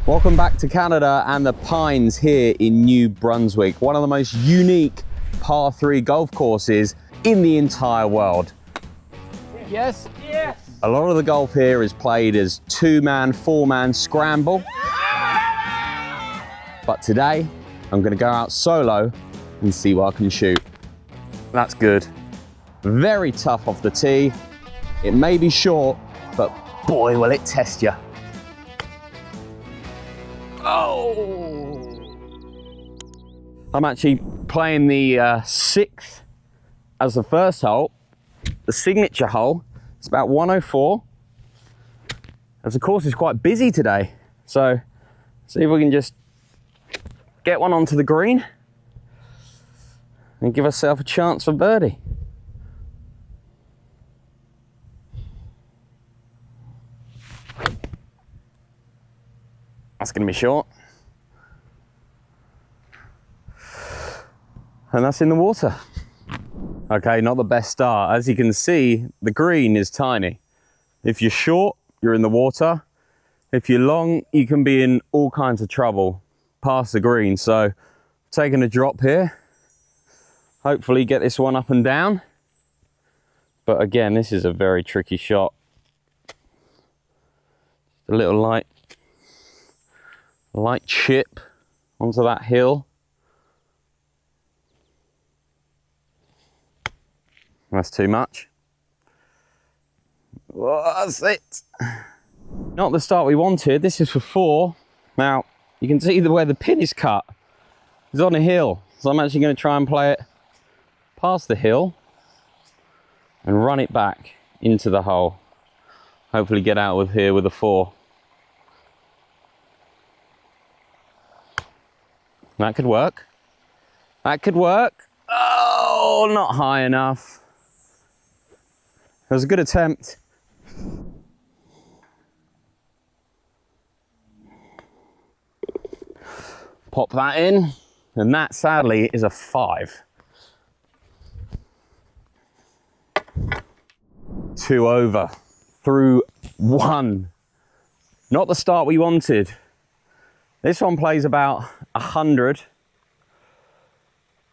Welcome back to Canada and the Pines here in New Brunswick, one of the most unique par-3 golf courses in the entire world. Yes? Yes! A lot of the golf here is played as two-man, four-man scramble. But today, I'm gonna go out solo and see what I can shoot. That's good. Very tough off the tee. It may be short, but boy, will it test you. Oh! I'm actually playing the 6th as the first hole, the signature hole. It's about 104. As the course is quite busy today, so see if we can just get one onto the green and give ourselves a chance for birdie. That's going to be short. And that's in the water. Okay, not the best start. As you can see, the green is tiny. If you're short, you're in the water. If you're long, you can be in all kinds of trouble past the green. So, taking a drop here. Hopefully get this one up and down. But again, this is a very tricky shot. A little light chip onto that hill. That's too much. What's it? Not the start we wanted. This is for 4. Now, you can see where the pin is cut. It's on a hill. So I'm actually going to try and play it past the hill and run it back into the hole. Hopefully get out with here with a 4. That could work. That could work. Oh, not high enough. It was a good attempt. Pop that in, and that sadly is a 5. 2 over through 1. Not the start we wanted. This one plays about 100.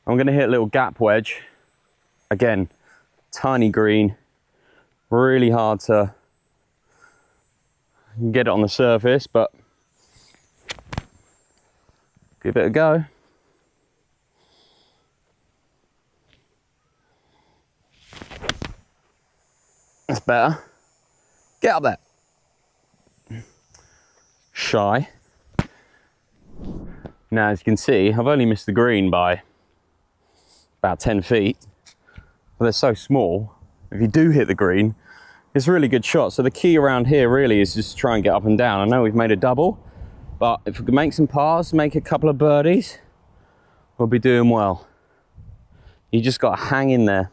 I'm going to hit a little gap wedge. Again, tiny green. Really hard to get it on the surface, but give it a go. That's better. Get up there. Shy. Now, as you can see, I've only missed the green by about 10 feet. But they're so small. If you do hit the green, it's a really good shot. So the key around here really is just to try and get up and down. I know we've made a double, but if we can make some pars, make a couple of birdies, we'll be doing well. You just got to hang in there.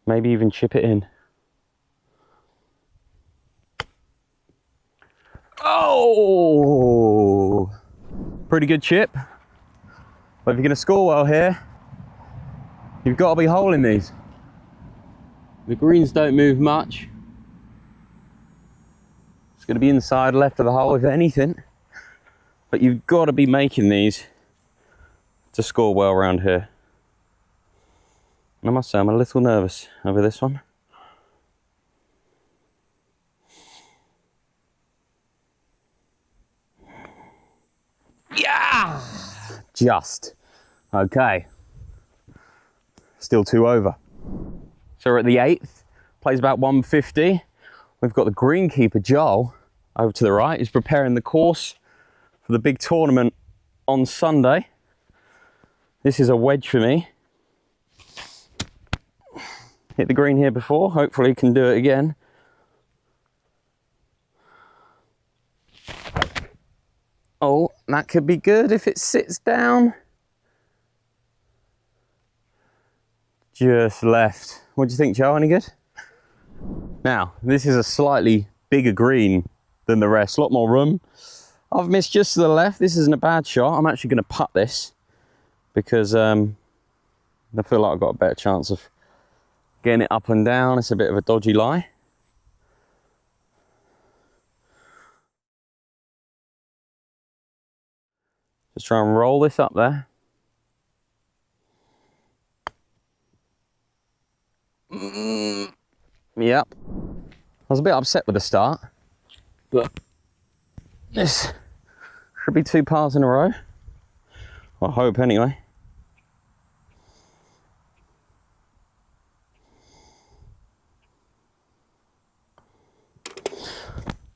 Maybe even chip it in. Oh! Pretty good chip. But if you're going to score well here, you've got to be holing these. The greens don't move much. It's going to be inside left of the hole, if anything. But you've got to be making these to score well around here. And I must say, I'm a little nervous over this one. Yeah! Just. Okay. Still 2 over. So we're at the 8th. Plays about 150. We've got the greenkeeper, Joel, over to the right. He's preparing the course for the big tournament on Sunday. This is a wedge for me. Hit the green here before. Hopefully can do it again. Oh, that could be good if it sits down. Just left. What do you think, Joe? Any good? Now, this is a slightly bigger green than the rest. A lot more room. I've missed just to the left. This isn't a bad shot. I'm actually going to putt this because I feel like I've got a better chance of Getting it up and down, it's a bit of a dodgy lie. Just try and roll this up there. Yep. I was a bit upset with the start, but this should be 2 pars in a row. I hope anyway.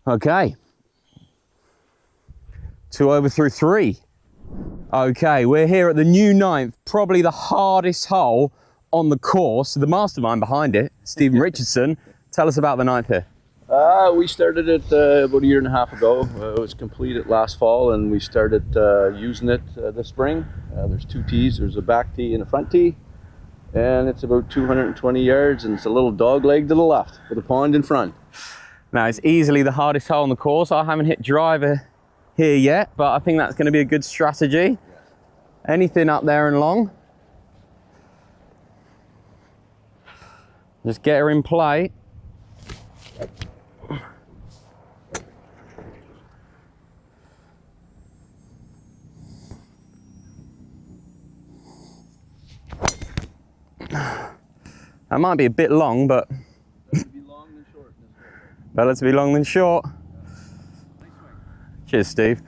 Okay. 2 over through 3. Okay, we're here at the new 9th, probably the hardest hole on the course. The mastermind behind it, Stephen Richardson. Tell us about the 9th here. We started it about 1.5 years ago. It was completed last fall, and we started using it this spring. There's 2 tees. There's a back tee and a front tee, and it's about 220 yards, and it's a little dog leg to the left with a pond in front. Now, it's easily the hardest hole on the course. I haven't hit driver here yet, but I think that's going to be a good strategy. Anything up there and long, just get her in play. That might be a bit long, but Better to be long than short. better to be long than short. Cheers, Steve.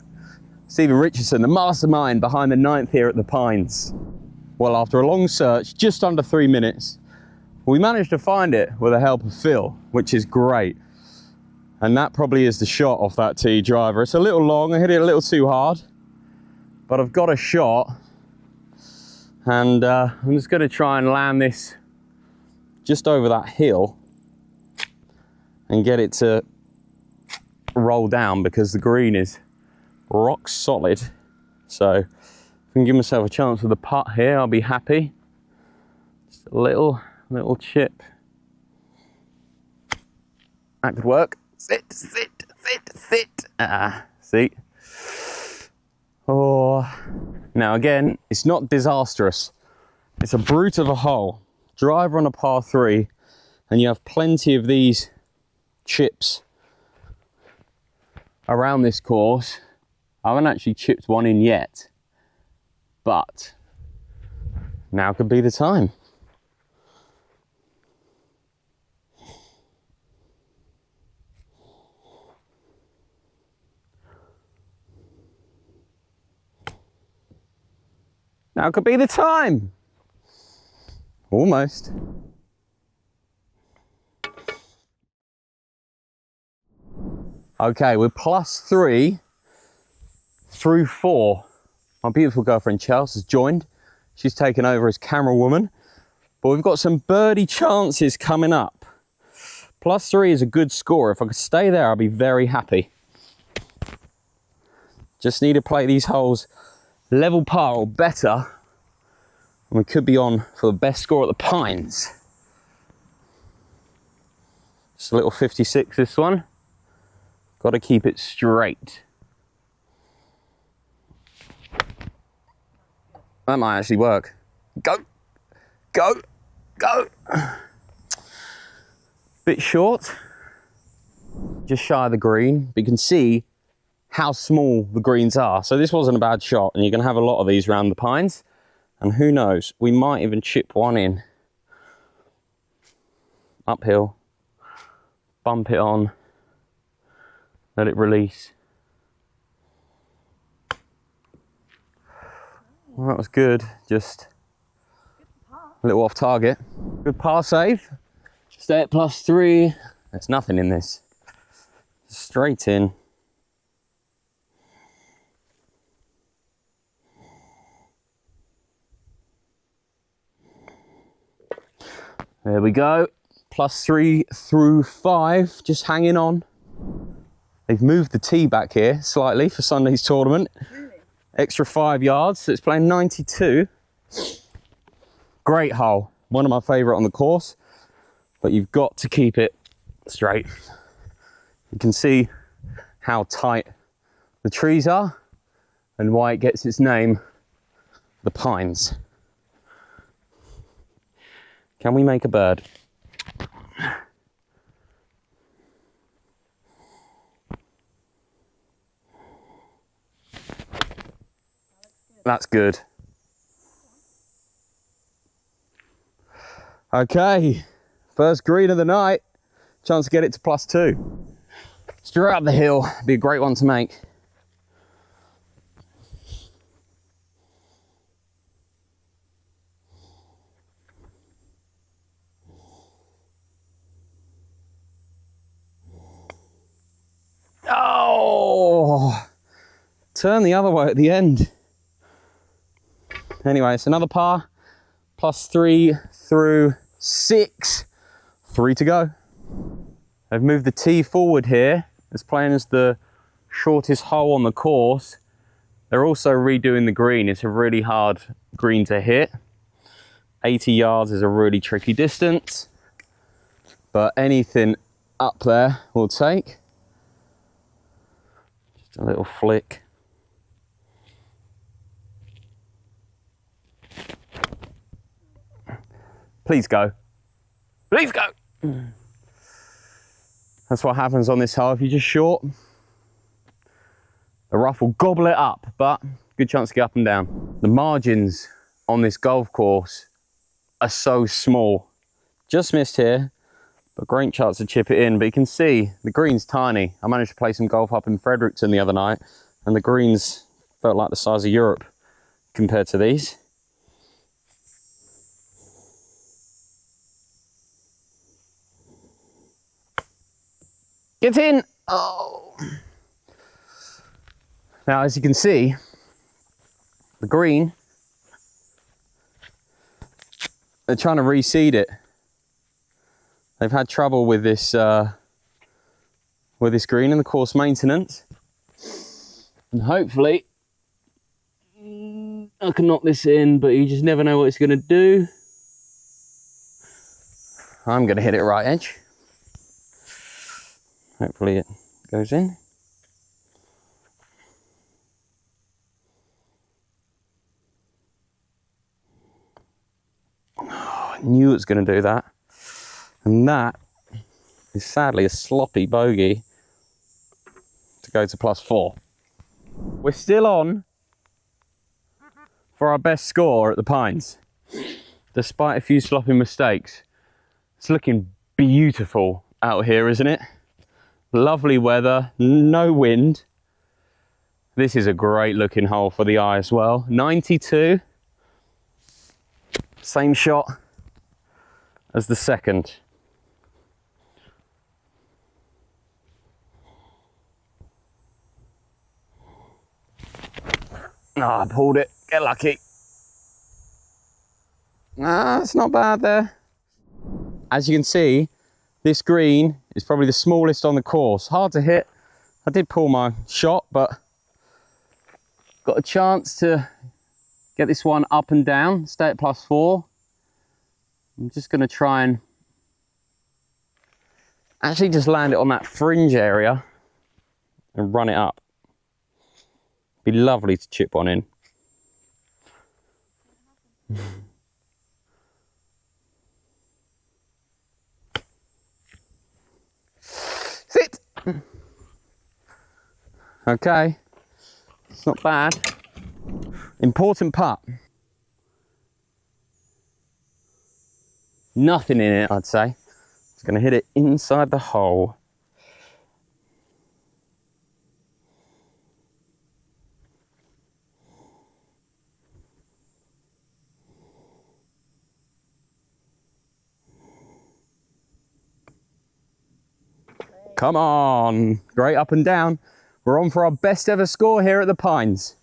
Stephen Richardson, the mastermind behind the 9th here at the Pines. Well, after a long search, just under 3 minutes, we managed to find it with the help of Phil, which is great. And that probably is the shot off that tee driver. It's a little long, I hit it a little too hard, but I've got a shot. And I'm just gonna try and land this just over that hill and get it to roll down, because the green is rock solid. So if I can give myself a chance with the putt here, I'll be happy. Just a little chip. That could work. Sit. See? Oh. Now again, it's not disastrous. It's a brute of a hole. Driver on a par 3, and you have plenty of these chips around this course. I haven't actually chipped one in yet, but now could be the time. Now could be the time. Almost. Okay, we're +3 through 4. My beautiful girlfriend Chelsea has joined. She's taken over as camera woman. But we've got some birdie chances coming up. +3 is a good score. If I could stay there, I'd be very happy. Just need to play these holes level par or better, and we could be on for the best score at the Pines. Just a little 56 this one. Got to keep it straight. That might actually work. Go, go, go. Bit short, just shy of the green, but you can see how small the greens are. So this wasn't a bad shot, and you're gonna have a lot of these around the Pines. And who knows, we might even chip one in. Uphill, bump it on, let it release. Well, that was good, just a little off target. Good par save. Stay at +3. There's nothing in this. Straight in. There we go, +3 through 5, just hanging on. They've moved the tee back here slightly for Sunday's tournament. Really? Extra 5 yards, so it's playing 92. Great hole, one of my favourite on the course, but you've got to keep it straight. You can see how tight the trees are and why it gets its name, the Pines. Can we make a bird? That's good. Okay, first green of the night. Chance to get it to +2. Straight up the hill, be a great one to make. Oh, turn the other way at the end. Anyway, it's another par, +3 through 6, 3 to go. I've moved the tee forward here. It's playing as the shortest hole on the course. They're also redoing the green. It's a really hard green to hit. 80 yards is a really tricky distance, but anything up there will take. Just a little flick. Please go. Please go. That's what happens on this hole. If you're just short, the rough will gobble it up, but good chance to get up and down. The margins on this golf course are so small. Just missed here, but great chance to chip it in. But you can see the green's tiny. I managed to play some golf up in Fredericton the other night, and the greens felt like the size of Europe compared to these. Get in! Oh! Now, as you can see, the green, they're trying to reseed it. They've had trouble with this green in the course maintenance. And hopefully, I can knock this in, but you just never know what it's going to do. I'm going to hit it right edge. Hopefully it goes in. Oh, I knew it was going to do that. And that is sadly a sloppy bogey to go to +4. We're still on for our best score at the Pines, despite a few sloppy mistakes. It's looking beautiful out here, isn't it? Lovely weather, no wind. This is a great looking hole for the eye as well. 92. Same shot as the second. Oh, I pulled it. Get lucky. Ah, it's not bad there. As you can see, this green is probably the smallest on the course. Hard to hit. I did pull my shot, but got a chance to get this one up and down, stay at +4. I'm just going to try and actually just land it on that fringe area and run it up. Be lovely to chip one in. Sit! Okay, it's not bad. Important putt. Nothing in it, I'd say. It's going to hit it inside the hole. Come on, great up and down. We're on for our best ever score here at the Pines.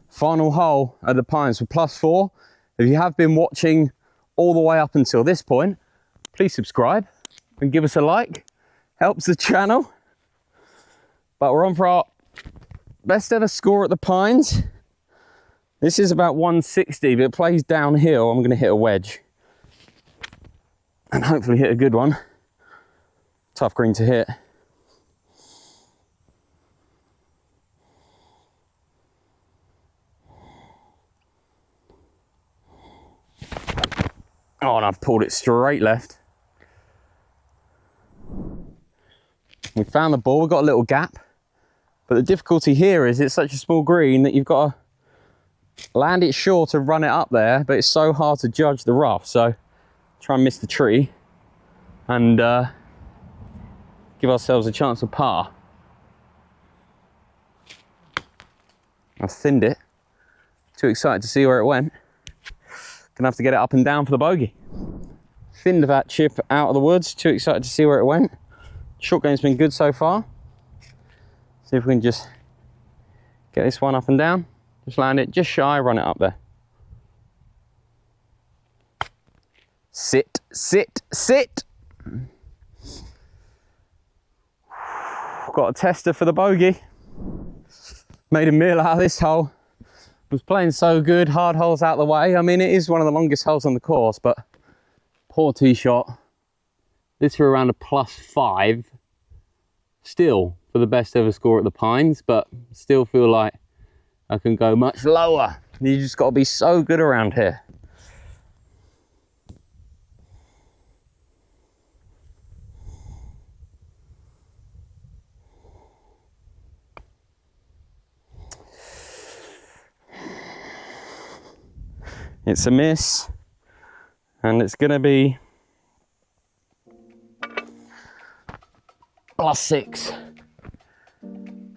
Final hole at the Pines for +4. If you have been watching all the way up until this point, please subscribe and give us a like. Helps the channel. But we're on for our best ever score at the Pines. This is about 160, but it plays downhill. I'm going to hit a wedge and hopefully hit a good one. Tough green to hit. Oh, and I've pulled it straight left. We found the ball, we've got a little gap. But the difficulty here is it's such a small green that you've got to land it short and run it up there, but it's so hard to judge the rough. So try and miss the tree and give ourselves a chance of par. I've thinned it. Too excited to see where it went. Gonna have to get it up and down for the bogey. Thinned that chip out of the woods. Too excited to see where it went. Short game's been good so far. See if we can just get this one up and down. Just land it just shy, run it up there. Sit, sit, sit. Got a tester for the bogey. Made a meal out of this hole. Was playing so good, hard holes out of the way. I mean, it is one of the longest holes on the course, but poor tee shot. This for around a +5. Still for the best ever score at the Pines, but still feel like I can go much lower. You just got to be so good around here. It's a miss, and it's going to be +6.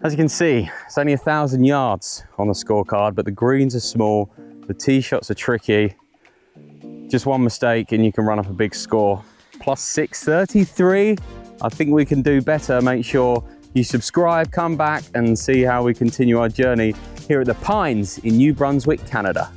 As you can see, it's only 1,000 yards on the scorecard, but the greens are small, the tee shots are tricky. Just one mistake and you can run up a big score. +633. I think we can do better. Make sure you subscribe, come back and see how we continue our journey here at the Pines in New Brunswick, Canada.